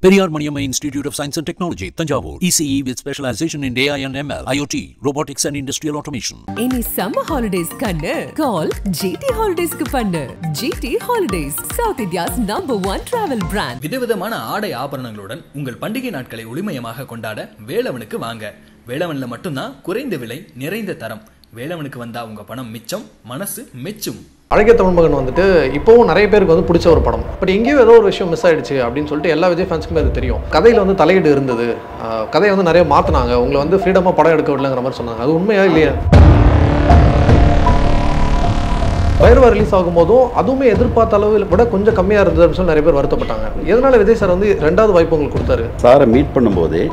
Periyar Maniamma Institute of Science and Technology, Tanjavur. ECE with specialization in AI and ML, IoT, robotics and industrial automation. Any summer holidays kannu call GT Holidays ku pannu. GT Holidays, South India's #1 travel brand. விதவிதமான ஆடை ஆபரணங்களுடன் உங்கள் பண்டிகை நாட்களை ஒளிமயமாக கொண்டாட வேலவனுக்கு வாங்க. வேலவன்ல மட்டும்தான் குறைந்த விலை, நிறைந்த தரம். வேலவனுக்கு வந்தா உங்க பணம் மிச்சம், மனசு மெச்சும். அழகிய தமிழ் மகன் வந்துட்டு இப்போவும் நிறைய பேருக்கு வந்து பிடிச்ச ஒரு படம். பட் எங்கேயோ ஏதோ ஒரு விஷயம் மிஸ் ஆயிடுச்சு அப்படின்னு சொல்லிட்டு எல்லா விஜய் ஃபேன்ஸுக்குமே அது தெரியும். கதையில் வந்து தலையீடு இருந்தது, கதையை வந்து நிறைய மாற்றினாங்க, உங்களை வந்து ஃப்ரீடமாக படம் எடுக்க விடலைங்கிற மாதிரி சொன்னாங்க. அது உண்மையா இல்லையா? பைரவா ரிலீஸ் ஆகும்போதும் அதுவுமே எதிர்பார்த்த அளவில் விட கொஞ்சம் கம்மியாக இருந்தது அப்படின்னு சொல்லி நிறைய பேர் வருத்தப்பட்டாங்க. எதனால விஜய் சார் வந்து ரெண்டாவது வாய்ப்பு உங்களுக்கு கொடுத்தாரு? சாரை மீட் பண்ணும்போதே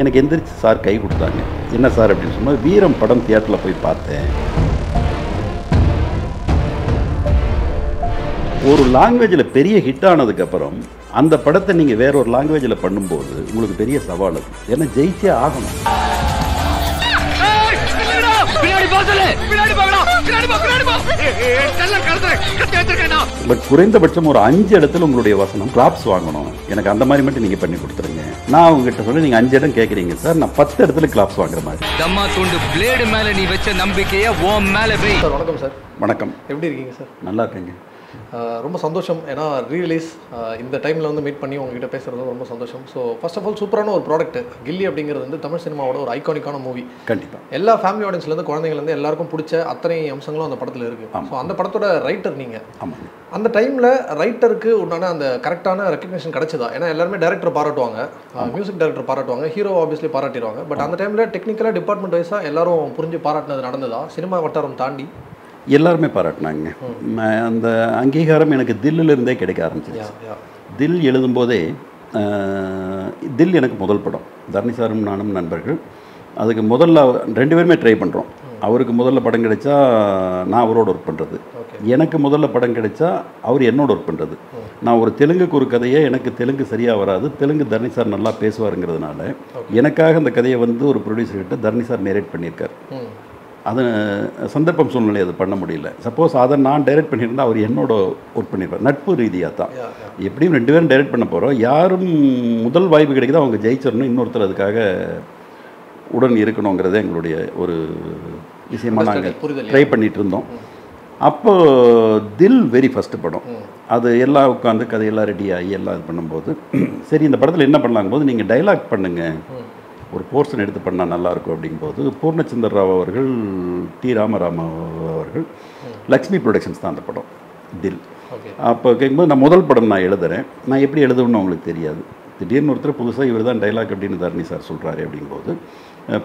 எனக்கு எந்திரிச்சு சார் கை கொடுத்தாங்க. என்ன சார் அப்படின்னு சொன்னால், வீரம் படம் தியேட்டரில் போய் பார்த்தேன். ஒரு லாங்குவேஜில் பெரிய ஹிட் ஆனதுக்கப்புறம் அந்த படத்தை நீங்கள் வேற ஒரு லாங்குவேஜில் பண்ணும்போது உங்களுக்கு பெரிய சவால் அது. ஏன்னா ஜெயிச்சே ஆகணும். பட் குறைந்தபட்சம் ஒரு 5 இடத்துல உங்களுடைய வசனம் கிளாப்ஸ் வாங்கணும். எனக்கு அந்த மாதிரி மட்டும் நீங்கள் பண்ணி கொடுத்துருங்க. நான் உங்ககிட்ட சொல்ல, நீங்கள் 5 இடம் கேட்குறீங்க சார், நான் 10 இடத்துல கிளாப்ஸ் வாங்குற மாதிரி. தம்மா துண்டு பிளேடு மேலே நீ வச்ச நம்பிக்கையை ஓ மேலே வை. சார் வணக்கம் சார். வணக்கம். எப்படி இருக்கீங்க சார்? நல்லா இருக்கேங்க. ரொம்ப சந்தோஷம். ஏன்னா ரீரிலீஸ் இந்த டைமில் வந்து மீட் பண்ணி உங்ககிட்ட பேசுகிறது ரொம்ப சந்தோஷம். ஸோ ஃபர்ஸ்ட் ஆஃப் ஆல் சூப்பரான ஒரு ப்ராடக்ட். கில்லி அப்படிங்கிறது வந்து தமிழ் சினிமாவோட ஒரு ஐகானிக்கான மூவி. கண்டிப்பாக எல்லா ஃபேமிலி ஆடியன்ஸ்லேருந்து குழந்தைங்கலேருந்து எல்லாருக்கும் பிடிச்ச அத்தனை அம்சங்களும் அந்த படத்தில் இருக்குது. ஸோ அந்த படத்தோட ரைட்டர் நீங்கள். ஆமாம். அந்த டைமில் ரைட்டருக்கு உண்டான அந்த கரெக்டான ரெக்கக்னேஷன் கிடைச்சதா? ஏன்னா எல்லாருமே டேரக்டர் பாராட்டுவாங்க, மியூசிக் டைரக்டர் பாராட்டுவாங்க, ஹீரோ ஆப்வியஸ்லி பாராட்டிடுவாங்க. பட் அந்த டைமில் டெக்னிக்கலாக டிபார்ட்மெண்ட் வைஸாக எல்லாரும் புரிஞ்சு பாராட்டினது நடந்ததா? சினிமா வட்டாரம் தாண்டி எல்லாருமே பாராட்டினாங்க. அந்த அங்கீகாரம் எனக்கு தில்லிருந்தே கிடைக்க ஆரம்பிச்சிருச்சு. தில் எழுதும்போதே, தில் எனக்கு முதல் படம். தரணி சாரும் நானும் நண்பர்கள். அதுக்கு முதல்ல 2 பேருமே ட்ரை பண்ணுறோம். அவருக்கு முதல்ல படம் கிடைச்சா நான் அவரோட ஒர்க் பண்ணுறது, எனக்கு முதல்ல படம் கிடைச்சா அவர் என்னோட ஒர்க் பண்ணுறது. நான் ஒரு தெலுங்குக்கு ஒரு கதையை, எனக்கு தெலுங்கு சரியாக வராது, தெலுங்கு தரணி சார் நல்லா பேசுவாருங்கிறதுனால எனக்காக அந்த கதையை வந்து ஒரு ப்ரொடியூசர்கிட்ட தரணி சார் நேரேட் பண்ணியிருக்கார். அது சந்தர்ப்பம் சூழ்நிலை அது பண்ண முடியல. சப்போஸ் அதை நான் டைரக்ட் பண்ணியிருந்தால் அவர் என்னோட ஒர்க் பண்ணியிருப்பார். நட்பு ரீதியாக தான். எப்படியும் 2 பேரும் டைரக்ட் பண்ண போகிறோம். யாரும் முதல் வாய்ப்பு கிடைக்குதோ அவங்க ஜெயிச்சிடணும், இன்னொருத்தர் அதுக்காக உடன் இருக்கணுங்கிறத எங்களுடைய ஒரு விஷயமாக நாங்கள் ட்ரை பண்ணிகிட்டு இருந்தோம். அப்போ தில் வெரி ஃபஸ்ட்டு படம். அது எல்லாம் உட்காந்து கதையெல்லாம் ரெடி ஆகி எல்லாம் இது பண்ணும்போது, சரி இந்த படத்தில் என்ன பண்ணலாங்கும் போது, நீங்கள் டைலாக் பண்ணுங்கள், ஒரு போர்ஷன் எடுத்து பண்ணால் நல்லாயிருக்கும் அப்படிங்கும்போது பூர்ணச்சந்தர் ராவ் அவர்கள், டி ராமராம அவர்கள், லக்ஷ்மி ப்ரொடக்ஷன்ஸ் தான் அந்த படம் தில். அப்போ கேட்கும்போது நான் முதல் படம் நான் எழுதுகிறேன், நான் எப்படி எழுதுவேன்னு அவங்களுக்கு தெரியாது. திடீர்னு ஒருத்தர் புதுசாக இவர் தான் டைலாக் அப்படின்னு தரணி சார் சொல்கிறாரு அப்படிங்கும்போது,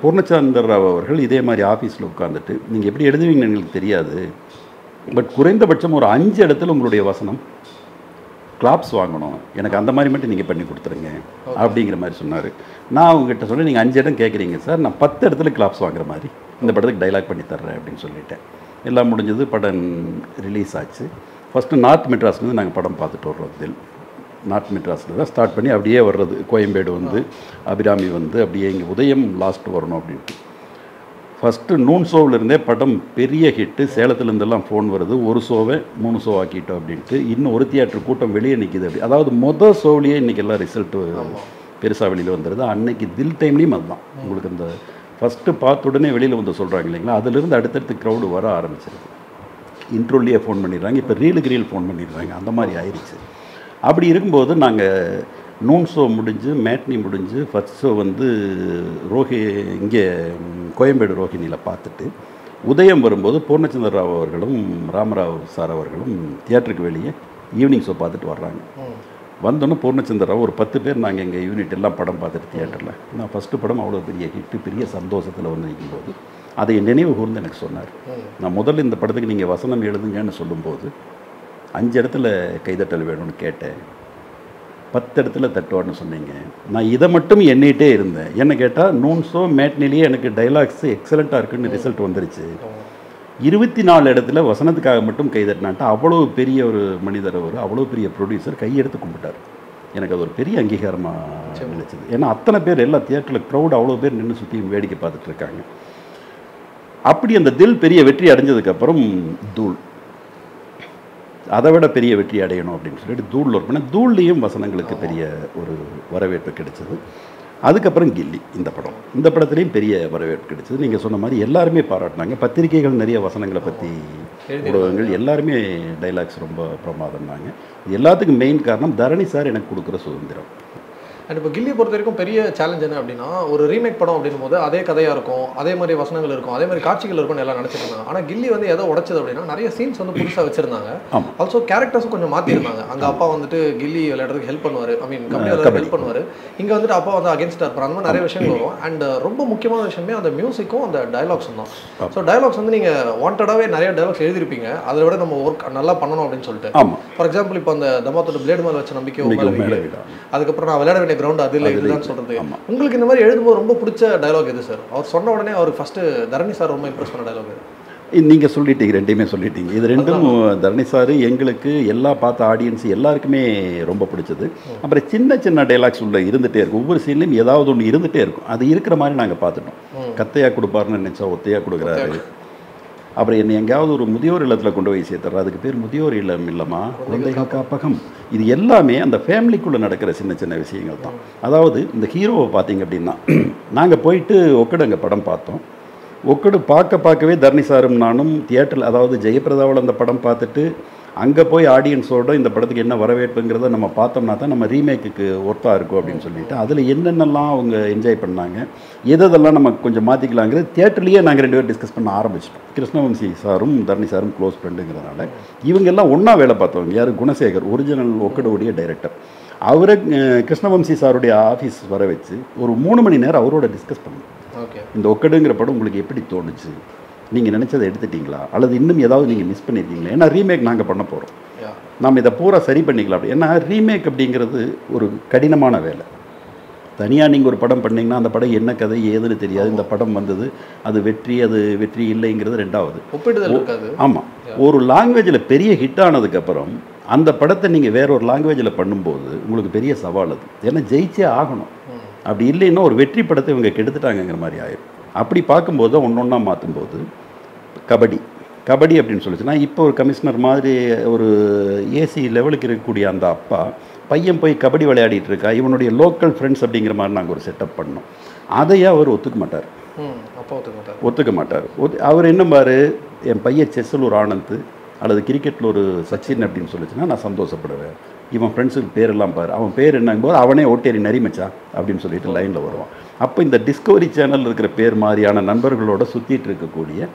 பூர்ணச்சந்தர் ராவ் அவர்கள் இதே மாதிரி ஆஃபீஸில் உட்காந்துட்டு, நீங்கள் எப்படி எழுதுவீங்கன்னு எங்களுக்கு தெரியாது, பட் குறைந்தபட்சம் ஒரு 5 இடத்துல உங்களுடைய வசனம் கிளாப்ஸ் வாங்கணும், எனக்கு அந்த மாதிரி மட்டும் நீங்கள் பண்ணி கொடுத்துருங்க அப்படிங்கிற மாதிரி சொன்னார். நான் அவங்ககிட்ட சொல்லி, நீங்கள் 5 இடம் கேட்குறீங்க சார், நான் 10 இடத்துல கிளாப்ஸ் வாங்குற மாதிரி இந்த படத்துக்கு டைலாக் பண்ணி தர்றேன் அப்படின்னு சொல்லிட்டேன். எல்லாம் முடிஞ்சது, படம் ரிலீஸ் ஆச்சு. ஃபஸ்ட்டு நார்த் மெட்ராஸ்லேருந்து நாங்கள் படம் பார்த்துட்டு வர்றோம். தில் நார்த் மெட்ராஸில் தான் ஸ்டார்ட் பண்ணி அப்படியே வர்றது. கோயம்பேடு வந்து, அபிராமி வந்து, அப்படியே இங்கே உதயம் லாஸ்ட் வரணும் அப்படின்ட்டு. ஃபஸ்ட்டு நூன் ஷோவிலிருந்தே படம் பெரிய ஹிட்டு. சேலத்துலேருந்தெல்லாம் ஃபோன் வருது, ஒரு ஷோவை 3 ஷோ ஆக்கிட்டோம் அப்படின்ட்டு. இன்னும் ஒரு தியேட்டர் கூட்டம் வெளியே நிற்கிது. அப்படி அதாவது மொதல் ஷோவிலேயே இன்றைக்கி எல்லாம் ரிசல்ட்டு பெருசாக வெளியில் வந்துடுது. அன்னைக்கு தில் டைம்லேயும் அதுதான். உங்களுக்கு இந்த ஃபஸ்ட்டு பார்த்த உடனே வெளியில் வந்து சொல்கிறாங்க இல்லைங்களா, அதிலிருந்து அடுத்தடுத்து க்ரௌடு வர ஆரம்பிச்சிருது. இன்ட்ரோல்லையே ஃபோன் பண்ணிடுறாங்க, இப்போ ரீலுக்கு ரீல் ஃபோன் பண்ணிடுறாங்க, அந்த மாதிரி ஆயிடுச்சு. அப்படி இருக்கும்போது நாங்கள் நூன் ஷோ முடிஞ்சு, மேட்னி முடிஞ்சு, ஃபஸ்ட் ஷோ வந்து இங்கே கோயம்பேடு ரோஹிணியில் பார்த்துட்டு, உதயம் வரும்போது பூர்ணச்சந்தர் ராவ் அவர்களும் ராமராவ் சார் அவர்களும் தியேட்டருக்கு வெளியே ஈவினிங் ஷோ பார்த்துட்டு வர்றாங்க. வந்தோன்னே பூர்ணச்சந்தர் ராவ் ஒரு 10 பேர் நாங்கள் எங்கள் யூனிட் எல்லாம் படம் பார்த்துட்டு தியேட்டரில். நான் ஃபஸ்ட்டு படம் அவ்வளோ பெரிய ஹிட்டு, பெரிய சந்தோஷத்தில் வந்து நிற்கும்போது அதை நினைவு கூர்ந்து எனக்கு சொன்னார். நான் முதல்ல இந்த படத்துக்கு நீங்கள் வசனம் எழுதுங்கன்னு சொல்லும்போது 5 இடத்துல கைதட்டல் வேணும்னு கேட்டேன், 10 இடத்துல தட்டுவான்னு சொன்னீங்க. நான் இதை மட்டும் எண்ணிகிட்டே இருந்தேன். என்ன கேட்டால் நூன் ஷோ மேட்னிலேயே எனக்கு டைலாக்ஸ் எக்ஸலண்ட்டாக இருக்குன்னு ரிசல்ட் வந்துருச்சு. 24 இடத்துல வசனத்துக்காக மட்டும் கைதட்டினான்ட்டு அவ்வளோ பெரிய ஒரு மனிதர், அவர் அவ்வளோ பெரிய ப்ரொடியூசர் கையெடுத்து கும்பிட்டார். எனக்கு அது ஒரு பெரிய அங்கீகாரமாக நினைச்சது. ஏன்னா அத்தனை பேர் எல்லா தியேட்டரில் க்ரௌட் அவ்வளோ பேர் நின்று சுற்றி வேடிக்கை பார்த்துட்டு இருக்காங்க. அப்படி அந்த தில் பெரிய வெற்றி அடைஞ்சதுக்கப்புறம் தூள் அதை விட பெரிய வெற்றி அடையணும் அப்படின்னு சொல்லிட்டு தூளில் ஒர்க் பண்ணேன். தூள்லேயும் வசனங்களுக்கு பெரிய ஒரு வரவேற்பு கிடைச்சது. அதுக்கப்புறம் கில்லி இந்த படம், இந்த படத்துலேயும் பெரிய வரவேற்பு கிடைச்சது. நீங்கள் சொன்ன மாதிரி எல்லாருமே பாராட்டினாங்க. பத்திரிகைகள் நிறைய வசனங்களை பற்றி, ஊடகங்கள் எல்லாருமே டைலாக்ஸ் ரொம்ப பிரமாதம்னாங்க. எல்லாத்துக்கும் மெயின் காரணம் தரணி சார் எனக்கு கொடுக்குற சுதந்திரம். அண்ட் இப்போ கில்லியை பொறுத்த வரைக்கும் பெரிய சேலஞ்ச் என்ன அப்படின்னா, ஒரு ரீமேக் படம் அப்படின் போது அதே கதையாக இருக்கும், அதே மாதிரி வசனங்கள் இருக்கும், அதே மாதிரி காட்சிகள் இருக்கும்னு எல்லாம் நினச்சிட்டு இருந்தாங்க. ஆனால் கில்லி வந்து எதோ உடைச்சது அப்படின்னா நிறைய சீன்ஸ் வந்து புதுசாக வச்சிருந்தாங்க. ஆல்சோ கேரக்டர்ஸும் கொஞ்சம் மாற்றிருந்தாங்க. அங்கே அப்பா வந்துட்டு கில்லி விளையாடுறதுக்கு ஹெல்ப் பண்ணுவார், ஐ மீன் கபடி விளையாடுறதுக்கு ஹெல்ப் பண்ணுவார். இங்கே வந்துட்டு அப்பா வந்து அகேன்ஸ்டாக இருப்பார். அந்த மாதிரி நிறைய விஷயங்கள் வரும். அண்ட் ரொம்ப முக்கியமான விஷயமே அந்த மியூசிக்கும் அந்த டயலாக்ஸும் தான். ஸோ டயலாக்ஸ் வந்து நீங்கள் வாண்டடாகவே நிறைய டயலாக்ஸ் எழுதிருப்பீங்க, அதை விட நம்ம ஒர்க் நல்லா பண்ணணும் அப்படின்னு சொல்லிட்டு. ஃபார் எக்ஸாம்பிள் இப்போ அந்த தமாத்தோட பிளேடு மேலே வச்ச நம்பிக்கை, அதுக்கப்புறம் நான் விளையாட வேண்டிய கிரவுண்ட் அது இல்லை இதுதான் சொல்றது. உங்களுக்கு இந்த மாதிரி எழுதும்போது ரொம்ப பிடிச்ச டயலாக் எது சார்? அவர் சொன்ன உடனே அவர் ஃபர்ஸ்ட் தரணி சார் ரொம்ப இம்ப்ரெஸ் பண்ண டயலாக் எது? நீங்கள் சொல்லிட்டீங்க, ரெண்டையுமே சொல்லிட்டீங்க. இது ரெண்டும் தரணி சார் எங்களுக்கு எல்லா பார்த்த ஆடியன்ஸ் எல்லாருக்குமே ரொம்ப பிடிச்சது. அப்புறம் சின்ன சின்ன டைலாக்ஸ் உள்ள இருந்துகிட்டே இருக்கும். ஒவ்வொரு சீன்லையும் ஏதாவது ஒன்று இருந்துகிட்டே இருக்கும். அது இருக்கிற மாதிரி நாங்கள் பார்த்துட்டோம். கத்தையாக கொடுப்பாருன்னு நினச்சா ஒத்தையாக கொடுக்குறாரு. அப்புறம் என்னை எங்கேயாவது ஒரு முதியோர் இல்லத்தில் கொண்டு போய் சேர்த்துறாரு. அதுக்கு பேர் முதியோர் இல்லம் இல்லைம்மா, குழந்தைகள் காப்பகம். இது எல்லாமே அந்த ஃபேமிலிக்குள்ளே நடக்கிற சின்ன சின்ன விஷயங்கள் தான். அதாவது இந்த ஹீரோவை பார்த்தீங்க அப்படின்னா, நாங்கள் போயிட்டு ஒக்கடு அங்கே படம் பார்த்தோம். ஒக்கடு பார்க்கவே தரணி சாரும் நானும் தியேட்டரில், அதாவது ஜெயபிரதாவில் அந்த படம் பார்த்துட்டு அங்கே போய் ஆடியன்ஸோட இந்த படத்துக்கு என்ன வரவேற்புங்கிறத நம்ம பார்த்தோம்னா தான் நம்ம ரீமேக்குக்கு ஒர்த்தாக இருக்கும் அப்படின்னு சொல்லிட்டு அதில் என்னென்னலாம் அவங்க என்ஜாய் பண்ணாங்க, எதெல்லாம் நம்ம கொஞ்சம் மாற்றிக்கலாங்கிறது தியேட்டர்லேயே நாங்கள் 2 பேரும் டிஸ்கஸ் பண்ண ஆரம்பிச்சிட்டோம். கிருஷ்ணவம்சி சாரும் தரணி சாரும் க்ளோஸ் ஃப்ரெண்டுங்கிறதுனால இவங்கெல்லாம் ஒன்றா வேலை பார்த்தவங்க. யார்? குணசேகர், ஒரிஜினல் ஒக்கடுடைய டைரக்டர். அவரை கிருஷ்ணவம்சி சாருடைய ஆஃபீஸ் வர வச்சு ஒரு 3 மணி நேரம் அவரோட டிஸ்கஸ் பண்ணோம். இந்த ஒக்கடுங்கிற படம் உங்களுக்கு எப்படி தோணுச்சு, நீங்கள் நினச்சதை எடுத்துட்டிங்களா, அல்லது இன்னும் ஏதாவது நீங்கள் மிஸ் பண்ணியிருக்கீங்களா? ஏன்னா ரீமேக் நாங்கள் பண்ண போகிறோம், நம்ம இதை பூரா சரி பண்ணிக்கலாம் அப்படி. ஏன்னா ரீமேக் அப்படிங்கிறது ஒரு கடினமான வேலை. தனியாக நீங்கள் ஒரு படம் பண்ணிங்கன்னா அந்த படம் என்ன கதை ஏதுன்னு தெரியாது. இந்த படம் வந்தது, அது வெற்றி இல்லைங்கிறது ரெண்டாவது. ஆமாம், ஒரு லாங்குவேஜில் பெரிய ஹிட் ஆனதுக்கப்புறம் அந்த படத்தை நீங்கள் வேற ஒரு லாங்குவேஜில் பண்ணும்போது உங்களுக்கு பெரிய சவால் அது. ஏன்னா ஜெயிச்சே ஆகணும். அப்படி இல்லைன்னா ஒரு வெற்றி படத்தை இவங்க கெடுத்துட்டாங்கிற மாதிரி ஆயிடும். அப்படி பார்க்கும்போது ஒன்றா மாற்றும்போது கபடி அப்படின்னு சொல்லிச்சுன்னா, இப்போ ஒரு கமிஷனர் மாதிரி ஒரு ஏசி லெவலுக்கு இருக்கக்கூடிய அந்த அப்பா பையன் போய் கபடி விளையாடிட்டு இருக்கா, இவனுடைய லோக்கல் ஃப்ரெண்ட்ஸ் அப்படிங்கிற மாதிரி நாங்கள் ஒரு செட்டப் பண்ணோம். அதையே அவர் ஒத்துக்க மாட்டார். அவர் என்ன பாரு, என் பையன் செஸ்ஸில் ஒரு ஆனந்த் அல்லது கிரிக்கெட்டில் ஒரு சச்சின் அப்படின்னு சொல்லிச்சுன்னா நான் சந்தோஷப்படுவேன். இவன் ஃப்ரெண்ட்ஸுக்கு பேரெல்லாம் பாரு, அவன் பேர் என்னங்கும்போது அவனே ஓட்டேரி நரிமச்சா அப்படின்னு சொல்லிட்டு லைனில் வருவான். அப்போ இந்த டிஸ்கவரி சேனல் இருக்கிற பேர் மாதிரியான நண்பர்களோட சுற்றிட்டு இருக்கக்கூடிய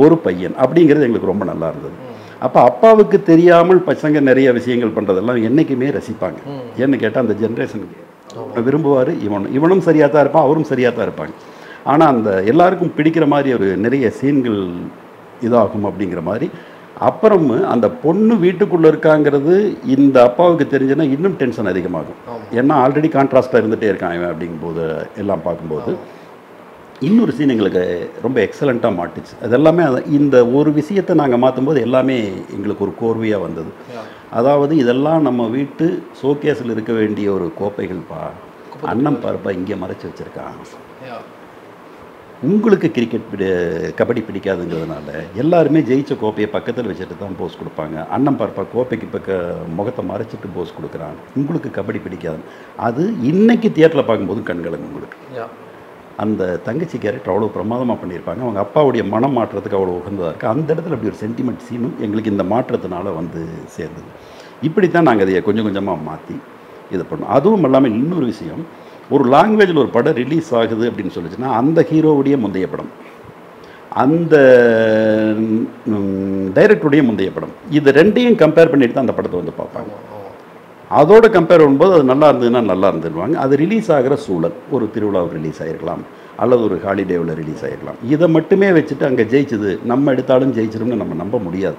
ஒரு பையன் அப்படிங்கிறது எங்களுக்கு ரொம்ப நல்லா இருந்தது. அப்போ அப்பாவுக்கு தெரியாமல் பசங்க நிறைய விஷயங்கள் பண்ணுறதெல்லாம் என்றைக்குமே ரசிப்பாங்க. ஏன்னு கேட்டால் அந்த ஜென்ரேஷனுக்கு விரும்புவார். இவனும் சரியாக தான் இருப்பான், அவரும் சரியாக தான் இருப்பாங்க. ஆனால் அந்த எல்லாருக்கும் பிடிக்கிற மாதிரி ஒரு நிறைய சீன்கள் இதாகும் அப்படிங்கிற மாதிரி. அப்புறம் அந்த பொண்ணு வீட்டுக்குள்ளே இருக்காங்கிறது இந்த அப்பாவுக்கு தெரிஞ்சுன்னா இன்னும் டென்ஷன் அதிகமாகும். ஏன்னா ஆல்ரெடி கான்ட்ராஸ்டாக இருந்துகிட்டே இருக்கான் இவன் அப்படிங்கும்போது எல்லாம் பார்க்கும்போது இன்னொரு சீன் எங்களுக்கு ரொம்ப எக்ஸலண்ட்டாக மாட்டுச்சு. அதெல்லாமே இந்த ஒரு விஷயத்தை நாங்கள் மாற்றும்போது எல்லாமே எங்களுக்கு ஒரு கோர்வையாக வந்தது. அதாவது இதெல்லாம் நம்ம வீட்டு ஷோகேஸில் இருக்க வேண்டிய ஒரு கோப்பைகள்ப்பா, அண்ணன் பார்ப்பா இங்கே மறைச்சி வச்சுருக்கான். உங்களுக்கு கபடி பிடிக்காதுங்கிறதுனால எல்லாருமே ஜெயிச்ச கோப்பையை பக்கத்தில் வச்சுட்டு தான் போஸ் கொடுப்பாங்க. அண்ணன் பார்ப்பா கோப்பைக்கு முகத்தை மறைச்சிட்டு போஸ் கொடுக்குறான். உங்களுக்கு கபடி பிடிக்காது. அது இன்னைக்கு தியேட்டரில் பார்க்கும்போது கண்களுங்க உங்களுக்கு. அந்த தங்கச்சி கேரக்டர் அவ்வளோ பிரமாதமாக பண்ணியிருப்பாங்க. அவங்க அப்பாவுடைய மனம் மாற்றத்துக்கு அவ்வளோ உகந்ததாக இருக்குது. அந்த இடத்துல அப்படி ஒரு சென்டிமெண்ட் சீனும் எங்களுக்கு இந்த மாற்றத்தினால வந்து சேர்ந்தது. இப்படித்தான் நாங்கள் அதை கொஞ்சம் கொஞ்சமாக மாற்றி இது பண்ணோம். அதுவும் இல்லாமல் இன்னொரு விஷயம், ஒரு லாங்குவேஜில் ஒரு படம் ரிலீஸ் ஆகுது அப்படின்னு சொல்லிச்சுன்னா அந்த ஹீரோவுடைய முந்தைய படம், அந்த டைரக்டருடைய முந்தைய படம், இது ரெண்டையும் கம்பேர் பண்ணிட்டு தான் அந்த படத்தை வந்து பார்ப்பாங்க. அதோடு கம்பேர் பண்ணும்போது அது நல்லா இருந்ததுன்னா நல்லா இருந்துடுவாங்க. அது ரிலீஸ் ஆகிற சூழல், ஒரு திருவிழாவில் ரிலீஸ் ஆகிருக்கலாம் அல்லது ஒரு ஹாலிடேவில் ரிலீஸ் ஆகிருக்கலாம். இதை மட்டுமே வச்சுட்டு அங்கே ஜெயிச்சது நம்ம எடுத்தாலும் ஜெயிச்சிரும்னு நம்ம நம்ப முடியாது.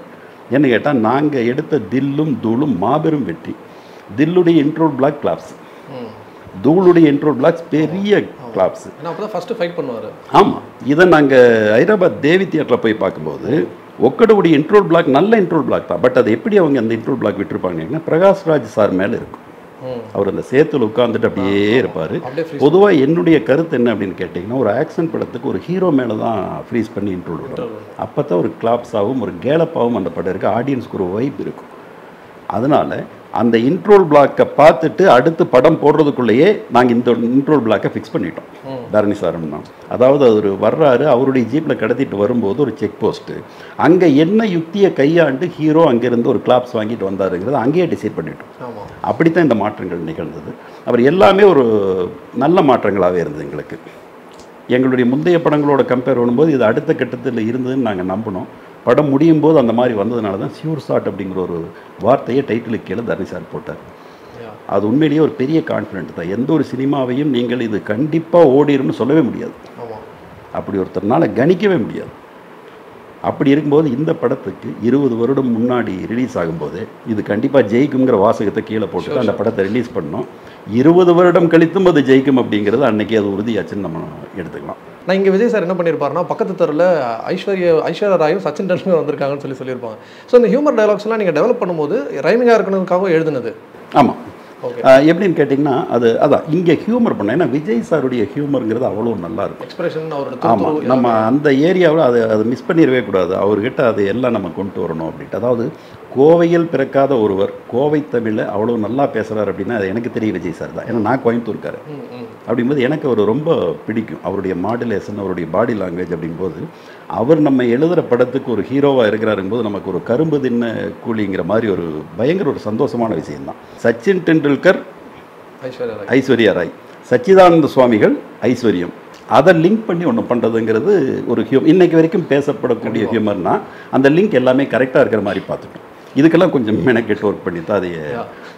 என்ன கேட்டால் நாங்கள் எடுத்த தில்லும் தூளும் மாபெரும் வெற்றி. தில்லுடைய இன்ட்ரோல் பிளாக் கிளாப்ஸ், தூளுடைய இன்ட்ரோல் பிளாக்ஸ் பெரிய கிளாப்ஸ். ஃபர்ஸ்ட் ஃபைட் பண்ணுவார். ஆமாம், இதை நாங்கள் ஹைதராபாத் தேவி தியேட்டரில் போய் பார்க்கும்போது ஒக்கடுடைய இன்ட்ரோல் பிளாக் நல்ல இன்ட்ரோல் பிளாக் தான். பட் அது எப்படி அவங்க அந்த இன்ட்ரோல் பிளாக் விட்டுருப்பாங்கன்னா பிரகாஷ்ராஜ் சார் மேலே இருக்கும். அவர் அந்த சேத்துல உட்காந்துட்டு அப்படியே இருப்பார். பொதுவாக என்னுடைய கருத்து என்ன அப்படின்னு கேட்டிங்கன்னா, ஒரு ஆக்ஷன் படத்துக்கு ஒரு ஹீரோ மேலே தான் ஃப்ரீஸ் பண்ணி இன்ட்ரோல் விடும். அப்போ தான் ஒரு கிளாப்ஸாகவும் ஒரு கேலப்பாகவும் அந்த படம் இருக்குது. ஆடியன்ஸ்க்கு ஒரு வைப் இருக்கும். அதனால் அந்த இன்ட்ரோல் பிளாக்கை பார்த்துட்டு அடுத்து படம் போடுறதுக்குள்ளேயே நாங்கள் இந்த இன்ட்ரோல் பிளாக்கை ஃபிக்ஸ் பண்ணிட்டோம் தரணி சாரம்னா. அதாவது அவர் வர்றாரு, அவருடைய ஜீப்பில் கடத்திட்டு வரும்போது ஒரு செக் போஸ்ட்டு, அங்கே என்ன யுக்தியை கையாண்டு ஹீரோ அங்கேருந்து ஒரு கிளாப்ஸ் வாங்கிட்டு வந்தாருங்கிறது அங்கேயே டிசைட் பண்ணிட்டோம். அப்படித்தான் இந்த மாற்றங்கள் நிகழ்ந்தது. அவர் எல்லாமே ஒரு நல்ல மாற்றங்களாகவே இருந்தது எங்களுக்கு. எங்களுடைய முந்தைய படங்களோட கம்பேர் பண்ணும்போது இது அடுத்த கட்டத்தில் இருந்ததுன்னு நாங்கள் நம்பினோம். படம் முடியும் போது அந்த மாதிரி வந்ததுனால தான் சியூர் ஷாட் அப்படிங்கிற ஒரு வார்த்தையை டைட்டிலுக்கு கீழே தரணி சார் போட்டார். அது உண்மையிலேயே ஒரு பெரிய கான்ஃபிடென்ட் தான். எந்த ஒரு சினிமாவையும் நீங்கள் இது கண்டிப்பாக ஓடிரும்னு சொல்லவே முடியாது, அப்படி ஒருத்தர்னால கணிக்கவே முடியாது. அப்படி இருக்கும்போது இந்த படத்துக்கு 20 வருடம் முன்னாடி ரிலீஸ் ஆகும்போது இது கண்டிப்பாக ஜெயிக்குங்கிற வாசகத்தை கீழே போட்டு அந்த படத்தை ரிலீஸ் பண்ணோம். 20 வருடம் கழித்தும் அது ஜெயிக்கும் அப்படிங்கிறது அன்னைக்கு அது உறுதியாச்சுன்னு நம்ம எடுத்துக்கலாம். நான் இங்கே விஜய் சார் என்ன பண்ணியிருப்பாருன்னா, பக்கத்து தெருவில் ஐஸ்வர்யா ராயும் சச்சின் டெண்டுல்கர் வந்திருக்காங்கன்னு சொல்லியிருப்பாங்க. ஸோ இந்த ஹியூமர் டைலாக்ஸ்லாம் நீங்கள் டெவலப் பண்ணும்போது ரைமிங்காக இருக்கணுக்காக எழுதுனது. ஆமாம். எப்படின்னு கேட்டிங்கன்னா அதான் இங்கே ஹியூமர் பண்ணேன். ஏன்னா விஜய் சாருடைய ஹியூமருங்கிறது அவ்வளோ நல்லா இருக்கும். எக்ஸ்பிரஷன் ஆமாம், நம்ம அந்த ஏரியாவில் அதை மிஸ் பண்ணிடவே கூடாது. அவர்கிட்ட அது எல்லாம் நம்ம கொண்டு வரணும் அப்படின்ட்டு. அதாவது கோவையில் பிறக்காத ஒருவர் கோவை தமிழை அவ்வளோ நல்லா பேசுகிறார் அப்படின்னா அது எனக்கு தெரிய விஜய் சார் தான். ஏன்னா நான் கோயம்புத்தூர்க்காரு. அப்படிங்கும்போது எனக்கு அவர் ரொம்ப பிடிக்கும். அவருடைய மாடுலேஷன், அவருடைய பாடி லாங்குவேஜ் அப்படிங்கும்போது அவர் நம்ம எழுதுகிற படத்துக்கு ஒரு ஹீரோவாக இருக்கிறாருங்கும்போது நமக்கு ஒரு கரும்பு தின்ன கூலிங்கிற மாதிரி ஒரு பயங்கர ஒரு சந்தோஷமான விஷயம்தான். சச்சின் டெண்டுல்கர் ஐஸ்வர்யா ராய், சச்சிதானந்த சுவாமிகள் ஐஸ்வர்யம், அதை லிங்க் பண்ணி ஒன்று பண்ணுறதுங்கிறது ஒரு இன்னைக்கு வரைக்கும் பேசப்படக்கூடிய ஹியூமர்னா அந்த லிங்க் எல்லாமே கரெக்டாக இருக்கிற மாதிரி பார்த்துட்டோம். இதுக்கெல்லாம் கொஞ்சம் மெனக்கெட்டு ஒர்க் பண்ணி தான் அதை.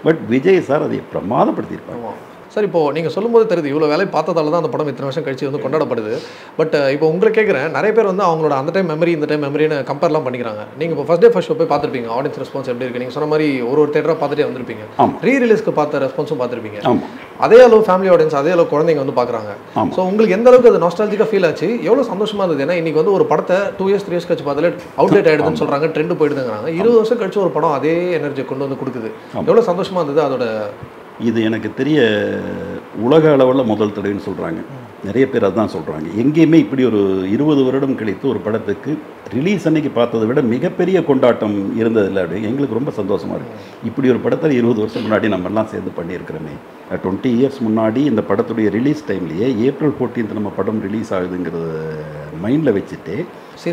பட் விஜய் சார் அதை பிரமாதப்படுத்தியிருப்பாங்க. சார் இப்போது நீங்கள் சொல்லும்போது தெரியுது இவ்வளோ வேலை பார்த்ததால தான் அந்த படம் இத்தனை வருஷம் கழிச்சு வந்து கொண்டாடப்படுது. பட் இப்போ உங்களை கேட்குறேன், நிறைய பேர் வந்து அவங்களோட அந்த டைம் மெமரி இந்த டைம் மெமரின்னு கம்பேர்லாம் பண்ணிக்கிறாங்க. நீங்கள் இப்போ ஃபர்ஸ்ட் டே ஃபர்ஸ்ட் ஷோ போய் பார்த்துருப்பீங்க, ஆடியன்ஸ் ரெஸ்பான்ஸ் எப்படி இருக்குது. நீங்கள் சொன்ன மாதிரி ஒரு தேட்டராக பார்த்துட்டே வந்திருப்பீங்க, ரீ ரிலீஸ்க்கு பார்த்த ரெஸ்பான்ஸும் பார்த்துருப்பீங்க. அதே அளவு ஃபேமிலி ஆடியன்ஸ், அதே அளவு குழந்தைங்க வந்து பார்க்குறாங்க. ஸோ உங்களுக்கு எந்த அளவுக்கு அது நாஸ்டாலஜிக்காக ஃபீல் ஆச்சு, எவ்வளோ சந்தோஷமாக இருந்தது? ஏன்னா இன்றைக்கி வந்து ஒரு படத்தை 2 years 3 years கழிச்சு பார்த்தாலே அவுட்டேட் ஆகிடுதுன்னு சொல்கிறாங்க, ட்ரெண்டு போயிடுதுங்கிறாங்க. 20 வருஷம் கழிச்சு ஒரு படம் அதே எனர்ஜி கொண்டு வந்து கொடுக்குது. எவ்வளோ சந்தோஷமாக இருந்தது அதோட? இது எனக்கு தெரிய உலக அளவில் முதல் தடவைன்னு சொல்கிறாங்க. நிறைய பேர் அதுதான் சொல்கிறாங்க. எங்கேயுமே இப்படி ஒரு 20 வருடம் கழித்து ஒரு படத்துக்கு ரிலீஸ் அன்னைக்கு பார்த்ததை விட மிகப்பெரிய கொண்டாட்டம் இருந்ததில்லை. அப்படி எங்களுக்கு ரொம்ப சந்தோஷமாக இருக்குது. இப்படி ஒரு படத்தை 20 வருஷம் முன்னாடி நம்மெல்லாம் சேர்ந்து பண்ணியிருக்கிறோமே. 20 years முன்னாடி இந்த படத்துடைய ரிலீஸ் டைம்லேயே April 14th நம்ம படம் ரிலீஸ் ஆகுதுங்கிறத மைண்டில் வச்சுட்டு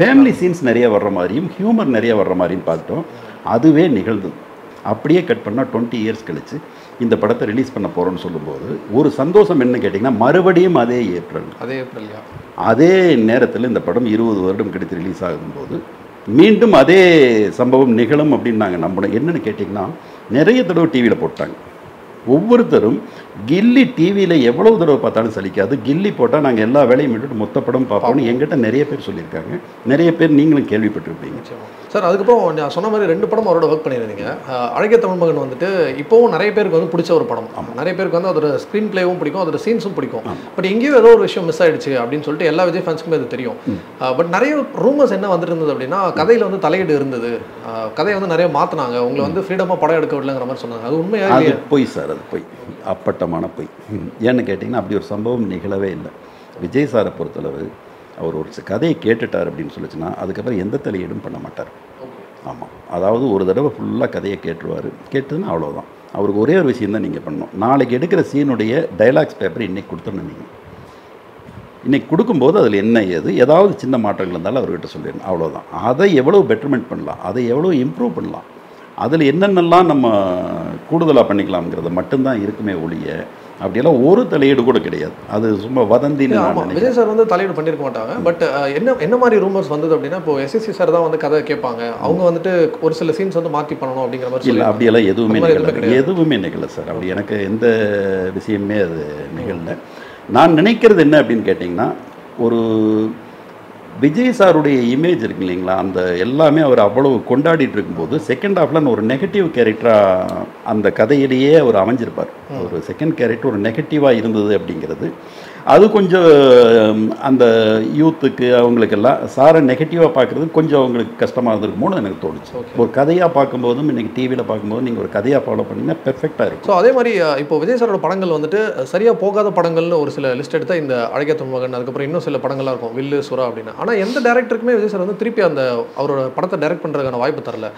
ஃபேமிலி சீன்ஸ் நிறைய வர்ற மாதிரியும் ஹியூமர் நிறைய வர்ற மாதிரியும் பார்த்துட்டோம். அதுவே நிகழ்ந்தது. அப்படியே கட் பண்ணால் 20 years கழிச்சு இந்த படத்தை ரிலீஸ் பண்ண போகிறோன்னு சொல்லும்போது ஒரு சந்தோஷம் என்ன கேட்டிங்கன்னா, மறுபடியும் அதே ஏப்ரல் அதே நேரத்தில் இந்த படம் 20 வருடம் கழித்து ரிலீஸ் ஆகும்போது மீண்டும் அதே சம்பவம் நிகழும் அப்படின்னு நாங்கள் நம்பணும். என்னென்னு கேட்டிங்கன்னா, நிறைய தடவை டிவியில் போட்டாங்க. ஒவ்வொருத்தரும் கில்லி டிவியில் எவ்வளவு தடவை பார்த்தாலும் சலிக்காது, கில்லி போட்டால் நாங்கள் எல்லா வேலையும் விட்டுட்டு மொத்த படம் பார்ப்போம்னு எங்கிட்ட நிறைய பேர் சொல்லியிருக்காங்க. நிறைய பேர் நீங்களும் கேள்விப்பட்டிருப்பீங்க. சார் அதுக்கப்புறம் நான் சொன்ன மாதிரி 2 படம் அவரோட ஒர்க் பண்ணியிருந்தீங்க. அழகிய தமிழ் மகன் வந்துட்டு இப்போவும் நிறைய பேருக்கு வந்து பிடிச்ச ஒரு படம். நிறைய பேருக்கு வந்து அதோட ஸ்க்ரீன் பிளேவும் பிடிக்கும், அதோட சீன்ஸும் பிடிக்கும். பட் எங்கேயும் ஏதோ ஒரு விஷயம் மிஸ் ஆகிடுச்சு அப்படின்னு சொல்லிட்டு எல்லா விஜய் ஃபேன்ஸுக்குமே அது தெரியும். பட் நிறைய ரூமர்ஸ் என்ன வந்துட்டு இருந்தது அப்படின்னா, கதையில் வந்து தலையீடு இருந்தது, கதையை வந்து நிறைய மாற்றினாங்க, உங்களை வந்து ஃப்ரீடமாக படம் எடுக்க விடலைங்கிற மாதிரி சொன்னாங்க. அது உண்மையாக? அது போய் சார், அது போய் அப்பட்டமான போய். ஏன்னு கேட்டிங்கன்னா, அப்படி ஒரு சம்பவம் நிகழவே இல்லை. விஜய் சாரை பொறுத்தளவு அவர் ஒரு கதையை கேட்டுட்டார் அப்படின்னு சொல்லிச்சுன்னா அதுக்கப்புறம் எந்த தலையீடும் பண்ண மாட்டார். ஆமாம், அதாவது ஒரு தடவை ஃபுல்லாக கதையை கேட்டுருவார். கேட்டதுன்னா அவ்வளோதான். அவருக்கு ஒரே ஒரு விஷயம் தான் நீங்கள் பண்ணணும். நாளைக்கு எடுக்கிற சீனுடைய டைலாக்ஸ் பேப்பர் இன்றைக்கி கொடுத்துடணும். நீங்கள் இன்றைக்கி கொடுக்கும்போது அதில் என்ன ஏதாவது சின்ன மாற்றங்கள் இருந்தாலும் அவர்கிட்ட சொல்லிடணும். அவ்வளோதான். அதை எவ்வளோ பெட்டர்மெண்ட் பண்ணலாம், அதை எவ்வளோ இம்ப்ரூவ் பண்ணலாம், அதில் என்னென்னலாம் நம்ம கூடுதலாக பண்ணிக்கலாம்ங்கிறது மட்டும்தான் இருக்குமே ஒழிய அப்படியெல்லாம் ஒரு தலையீடு கூட கிடையாது. அது சும்மா வதந்தின்னு. ஆமாம், விஜய் சார் வந்து தலையீடு பண்ணியிருக்க மாட்டாங்க. பட் என்ன மாதிரி ரூமர்ஸ் வந்தது அப்படின்னா, இப்போ எஸ்எஸ்சி சார் தான் வந்து கதை கேட்பாங்க, அவங்க வந்துட்டு ஒரு சில சீன்ஸ் வந்து மாற்றி பண்ணணும் அப்படிங்கிற மாதிரி. இல்லை, அப்படியெல்லாம் எதுவுமே நிகழ சார். அப்படி எனக்கு எந்த விஷயமே அது நிகழல. நான் நினைக்கிறது என்ன அப்படின்னு கேட்டிங்கன்னா, ஒரு விஜய் சாருடைய இமேஜ் இருக்கு இல்லைங்களா, அந்த எல்லாமே அவர் அவ்வளவு கொண்டாடிட்டு இருக்கும்போது செகண்ட் ஹாஃபில் ஒரு நெகட்டிவ் கேரக்டராக அந்த கதையிலேயே அவர் அமைஞ்சிருப்பார். ஒரு செகண்ட் கேரக்டர் ஒரு நெகட்டிவாக இருந்தது அப்படிங்கிறது அது கொஞ்சம் அந்த யூத்துக்கு அவங்களுக்கெல்லாம் சாரை நெகட்டிவாக பார்க்குறது கொஞ்சம் அவங்களுக்கு கஷ்டமாக இருந்திருக்குமோன்னு எனக்கு தோணுச்சு. ஒரு கதையாக பார்க்கும்போதும் இன்றைக்கி டிவியில் பார்க்கும்போது நீங்கள் ஒரு கதையாக ஃபாலோ பண்ணிங்கன்னா பெர்ஃபெக்டாக இருக்கும். ஸோ அதே மாதிரி இப்போ விஜய் சாரோட படங்கள் வந்துட்டு சரியாக போகாத படங்கள்னு ஒரு சில லிஸ்ட் எடுத்தால் இந்த அழகிய தமிழ்மகன், அதுக்கப்புறம் இன்னும் சில படங்கள்லாம் இருக்கும், வில்லு, சுறா அப்படின்னு. ஆனால் எந்த டேரக்டருக்குமே விஜய் சார் வந்து திருப்பி அந்த அவரோட படத்தை டைரக்ட் பண்ணுறதுக்கான வாய்ப்பு தரல.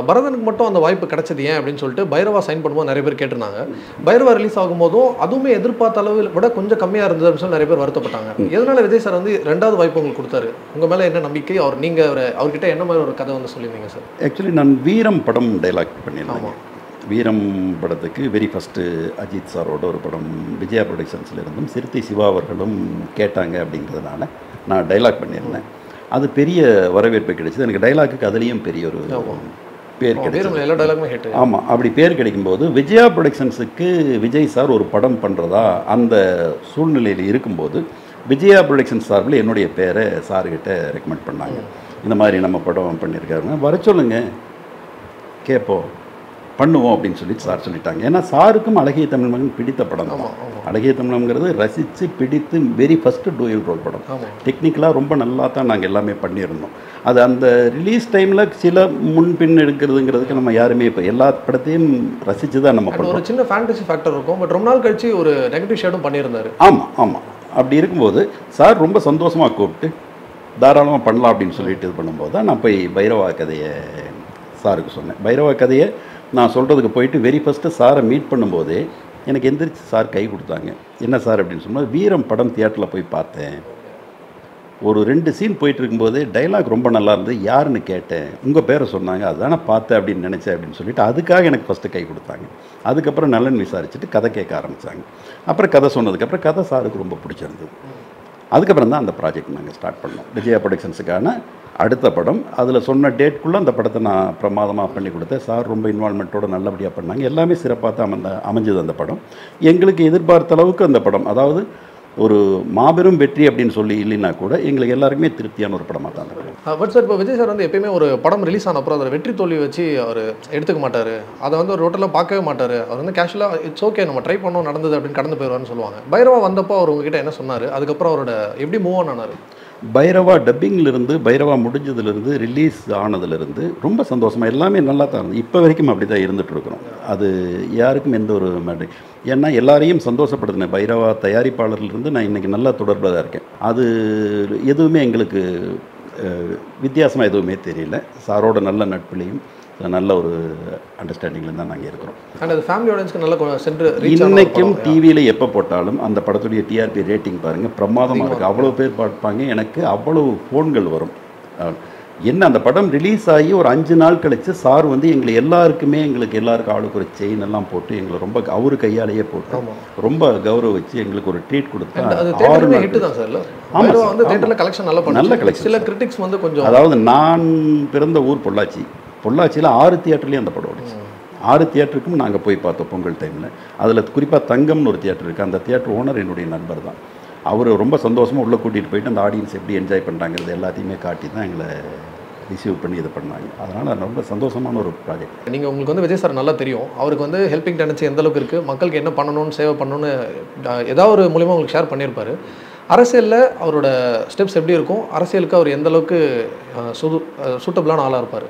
பரதனுக்கு மட்டும் அந்த வாய்ப்பு கிடைச்சது ஏன் அப்படின்னு சொல்லிட்டு பைரவா சைன் பண்ணும்போது நிறைய பேர் கேட்டிருந்தாங்க. பைரவா ரிலீஸ் ஆகும்போதும் அதுவுமே எதிர்பார்த்த அளவில் விட கொஞ்சம் கம்மியாக இருந்தது அப்படின்னு சொல்லி நிறைய பேர் வருத்தப்பட்டாங்க. எதனால விஜய் சார் வந்து 2வது வாய்ப்பு உங்களுக்கு கொடுத்தாரு? உங்கள் மேலே என்ன நம்பிக்கை? நீங்கள் அவர்கிட்ட என்ன மாதிரி ஒரு கதை வந்து சொல்லியிருந்தீங்க சார்? ஆக்சுவலி நான் வீரம் படம் டைலாக் பண்ணியிருந்தேன். வீரம் படத்துக்கு வெரி ஃபஸ்ட்டு அஜித் சாரோட ஒரு படம் விஜயா ப்ரொடக்ஷன்ஸில் இருந்தும் சிறுத்தை சிவா அவர்களும் கேட்டாங்க அப்படிங்கிறதுனால நான் டைலாக் பண்ணியிருந்தேன். அது பெரிய வரவேற்பு கிடைச்சிது. எனக்கு டைலாக்குக்கு அதுலேயும் பெரிய ஒரு பேர் கிடைக்கும். ஆமாம், அப்படி பேர் கிடைக்கும்போது விஜயா ப்ரொடக்ஷன்ஸுக்கு விஜய் சார் ஒரு படம் பண்ணுறதா அந்த சூழ்நிலையில் இருக்கும்போது விஜயா ப்ரொடக்ஷன்ஸ் சார்பில் என்னுடைய பேரை சார்கிட்ட ரெக்கமெண்ட் பண்ணாங்க. இந்த மாதிரி நம்ம படம் பண்ணியிருக்காருங்க, வர சொல்லுங்க, கேட்போம், பண்ணுவோம் அப்படின்னு சொல்லி சார் சொல்லிட்டாங்க. ஏன்னா சாருக்கும் அழகிய தமிழ்மகன் பிடித்த படம் தான். அழகிய தமிழங்கிறது ரசித்து பிடித்து வெரி ஃபஸ்ட்டு டூயல் ரோல் படம். டெக்னிக்கலாக ரொம்ப நல்லா தான் நாங்கள் எல்லாமே பண்ணியிருந்தோம். அது அந்த ரிலீஸ் டைமில் சில முன்பின் எடுக்கிறதுங்கிறதுக்கு நம்ம யாருமே இப்போ எல்லா படத்தையும் ரசித்து தான் நம்ம பண்ணுறோம். ஒரு சின்ன ஃபேண்டசி ஃபேக்டர் இருக்கும், பட் ரொம்ப நாள் கழிச்சு ஒரு நெகட்டிவ் ஷேடும் பண்ணியிருந்தாரு. ஆமாம் ஆமாம், அப்படி இருக்கும்போது சார் ரொம்ப சந்தோஷமாக கூப்பிட்டு தாராளமாக பண்ணலாம் அப்படின்னு சொல்லிட்டு இது பண்ணும்போது தான் நான் போய் பைரவா கதையை சாருக்கு சொன்னேன். பைரவா கதையை நான் சொல்கிறதுக்கு போயிட்டு வெரி ஃபஸ்ட்டு சாரை மீட் பண்ணும்போதே எனக்கு எந்திரிச்சு சார் கை கொடுத்தாங்க. என்ன சார் அப்படின்னு சொன்னால், வீரம் படம் தியேட்டரில் போய் பார்த்தேன், ஒரு 2 சீன் போயிட்டு இருக்கும்போதே டைலாக் ரொம்ப நல்லா இருந்தது, யாருன்னு கேட்டேன், உங்கள் பேரை சொன்னாங்க, அதுதானே பார்த்தேன் அப்படின்னு நினச்சேன் அப்படின்னு சொல்லிட்டு அதுக்காக எனக்கு ஃபஸ்ட்டு கை கொடுத்தாங்க. அதுக்கப்புறம் நலன் விசாரிச்சுட்டு கதை கேட்க ஆரம்பித்தாங்க. அப்புறம் கதை சொன்னதுக்கப்புறம் கதை சாருக்கு ரொம்ப பிடிச்சிருந்தது. அதுக்கப்புறம் தான் அந்த ப்ராஜெக்ட் நாங்கள் ஸ்டார்ட் பண்ணோம். விஜயா ப்ரொடக்ஷன்ஸுக்கான அடுத்த படம். அதில் சொன்ன டேட்குள்ளே அந்த படத்தை நான் பிரமாதமாக பண்ணி கொடுத்தேன். சார் ரொம்ப இன்வால்மெண்ட்டோடு நல்லபடியாக பண்ணாங்க. எல்லாமே சிறப்பாக தான் அமைஞ்சது அந்த படம். எங்களுக்கு எதிர்பார்த்த அளவுக்கு அந்த படம், அதாவது ஒரு மாபெரும் வெற்றி அப்படின்னு சொல்லி இல்லைன்னா கூட எங்களுக்கு எல்லாருக்குமே திருப்தியான ஒரு படமாக தான் இருக்கும். பட் சார், இப்போ விஜய் சார் வந்து எப்பயுமே ஒரு படம் ரிலீஸ் ஆன அப்புறம் அதை வெற்றி தோல்வி வச்சு அவர் எடுத்துக்க மாட்டார், அதை வந்து ஒரு ரோட்டெல்லாம் பார்க்கவே மாட்டார். அவர் வந்து கேஷுவலாக இட்ஸ் ஓகே, நம்ம ட்ரை பண்ணோம், நடந்தது அப்படின்னு கடந்து போயிடுவார்னு சொல்லுவாங்க. பைரவா வந்தப்போ அவர் உங்ககிட்ட என்ன சொன்னார்? அதுக்கப்புறம் அவரோட எப்படி மூவ் ஆன் ஆனார்? பைரவா டப்பிங்கிலிருந்து, பைரவா முடிஞ்சதுலேருந்து, ரிலீஸ் ஆனதுலேருந்து ரொம்ப சந்தோஷமாக எல்லாமே நல்லா தான் இருந்தது. இப்போ வரைக்கும் அப்படி தான் இருந்துகிட்ருக்குறோம். அது யாருக்கும் எந்த ஒரு மேட்டர், ஏன்னா எல்லாரையும் சந்தோஷப்படுத்தினேன். பைரவா தயாரிப்பாளர்லேருந்து நான் இன்றைக்கி நல்லா தொடர்பில் தான் இருக்கேன். அது எதுவுமே எங்களுக்கு வித்தியாசமாக எதுவுமே தெரியல. சாரோட நல்ல நட்புலையும் நல்ல ஒரு அண்டர்ஸ்டாண்டிங்கில் தான் நாங்கள் இருக்கிறோம். அண்ட் அது ஃபேமிலி ஆடியன்ஸ்க்கு நல்லா சென்று இன்றைக்கும் டிவியில் எப்போ போட்டாலும் அந்த படத்துடைய டிஆர்பி ரேட்டிங் பாருங்கள், பிரமாதமாக இருக்குது. அவ்வளோ பேர் பார்ப்பாங்க. எனக்கு அவ்வளவு ஃபோன்கள் வரும். என்ன அந்த படம் ரிலீஸ் ஆகி ஒரு 5 நாள் கழித்து சார் வந்து எங்களுக்கு எல்லாருக்கும் ஆளுக்கு ஒரு செயின் எல்லாம் போட்டு எங்களை ரொம்ப அவரு கையாலேயே போட்டு ரொம்ப கௌரவிச்சு எங்களுக்கு ஒரு ட்ரீட் கொடுத்தா. நல்ல கலெக்ஷன். சில கிரிட்டிக்ஸ் வந்து கொஞ்சம், அதாவது நான் பிறந்த ஊர் பொள்ளாச்சியில் 6 தியேட்டர்லேயும் அந்த படம் ஓடிச்சு. 6 தியேட்டருக்கும் நாங்கள் போய் பார்த்தோம் பொங்கல் டைமில். அதில் குறிப்பாக தங்கம்னு ஒரு தியேட்டர் இருக்குது. அந்த தியேட்டர் ஓனர் என்னுடைய நண்பர் தான். அவர் ரொம்ப சந்தோஷமாக உள்ளே கூட்டிகிட்டு போயிட்டு அந்த ஆடியன்ஸ் எப்படி என்ஜாய் பண்ணுறாங்கிறது எல்லாத்தையுமே காட்டி தான் எங்களை ரிசீவ் பண்ணி இது பண்ணாங்க. அதனால் ரொம்ப சந்தோஷமான ஒரு ப்ராஜெக்ட். நீங்கள் உங்களுக்கு வந்து விஜய் சார் நல்லா தெரியும். அவருக்கு வந்து ஹெல்பிங் டெண்டன்சி எந்த அளவுக்கு இருக்குது, மக்களுக்கு என்ன பண்ணணும்னு, சேவை பண்ணணும்னு ஏதாவது ஒரு மூலிமா உங்களுக்கு ஷேர் பண்ணியிருப்பார். அரசியலில் அவரோட ஸ்டெப்ஸ் எப்படி இருக்கும், அரசியலுக்கு அவர் எந்த அளவுக்கு சூட்டபிளான ஆளாக இருப்பார்?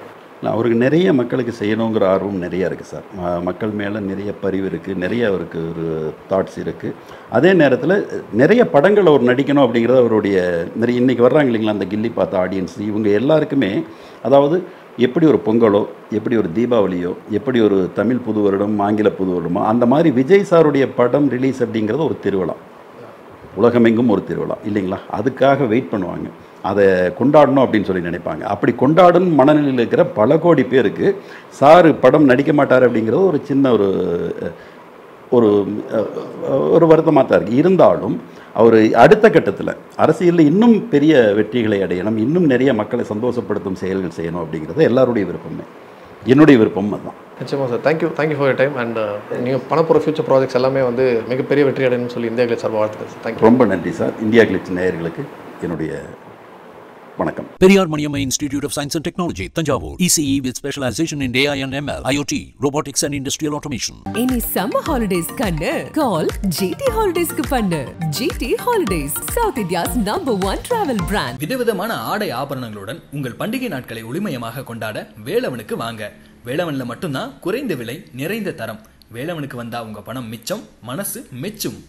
அவருக்கு நிறைய மக்களுக்கு செய்யணுங்கிற ஆர்வம் நிறையா இருக்குது சார். மக்கள் மேலே நிறைய பரிவு இருக்குது, நிறைய அவருக்கு ஒரு தாட்ஸ் இருக்குது. அதே நேரத்தில் நிறைய படங்கள் அவர் நடிக்கணும் அப்படிங்கிறது அவருடைய நிறைய. இன்றைக்கி வர்றாங்க இல்லைங்களா அந்த கில்லி பார்த்த ஆடியன்ஸ், இவங்க எல்லாருக்குமே அதாவது எப்படி ஒரு பொங்கலோ, எப்படி ஒரு தீபாவளியோ, எப்படி ஒரு தமிழ் புது வருடம், ஆங்கில புது வருடமோ, அந்த மாதிரி விஜய் சாருடைய படம் ரிலீஸ் அப்படிங்கிறது ஒரு திருவிழா, உலகமெங்கும் ஒரு திருவிழா இல்லைங்களா. அதுக்காக வெயிட் பண்ணுவாங்க, அதை கொண்டாடணும் அப்படின்னு சொல்லி நினைப்பாங்க. அப்படி கொண்டாடும் மனநிலையில் இருக்கிற பல கோடி பேருக்கு சார் படம் நடிக்க மாட்டார் அப்படிங்கிறது ஒரு சின்ன ஒரு ஒரு வருத்தமாக தான் இருக்குது. இருந்தாலும் அவர் அடுத்த கட்டத்தில் அரசியலில் இன்னும் பெரிய வெற்றிகளை அடையணும், இன்னும் நிறைய மக்களை சந்தோஷப்படுத்தும் செயல்கள் செய்யணும் அப்படிங்கிறது எல்லாருடைய விருப்பமே, என்னுடைய விருப்பமும் அதுதான். நிச்சயமாக sir. Thank you for your time. And நீங்கள் பண்ணப்போகிற ஃபியூச்சர் ப்ராஜெக்ட்ஸ் எல்லாமே வந்து மிகப்பெரிய வெற்றி அடையணும்னு சொல்லி இந்தியா கிளிட்ஸ் சார் வாழ்த்துக்கள் சார். தேங்க்யூ. ரொம்ப நன்றி சார். இந்தியா கிளிட்ஸ் நேயர்களுக்கு என்னுடைய வணக்கம். Periyar Maniamma Institute of Science and Technology, Tanjavur. ECE with specialization in AI and ML, IoT, robotics and industrial automation. இனி summer holidays கண்ணு call GT Holidays க்கு பண்ணு. GT Holidays, South India's #1 travel brand. விதவிதமான ஆடை ஆபரணங்களுடன் உங்கள் பண்டிகை நாட்களை ஒளிமயமாக கொண்டாட வேலவனுக்கு வாங்க. வேலவன்ல மட்டும்தான் குறைந்த விலை, நிறைந்த தரம். வேலவனுக்கு வந்தா உங்க பணம் மிச்சம், மனசு மெச்சும்.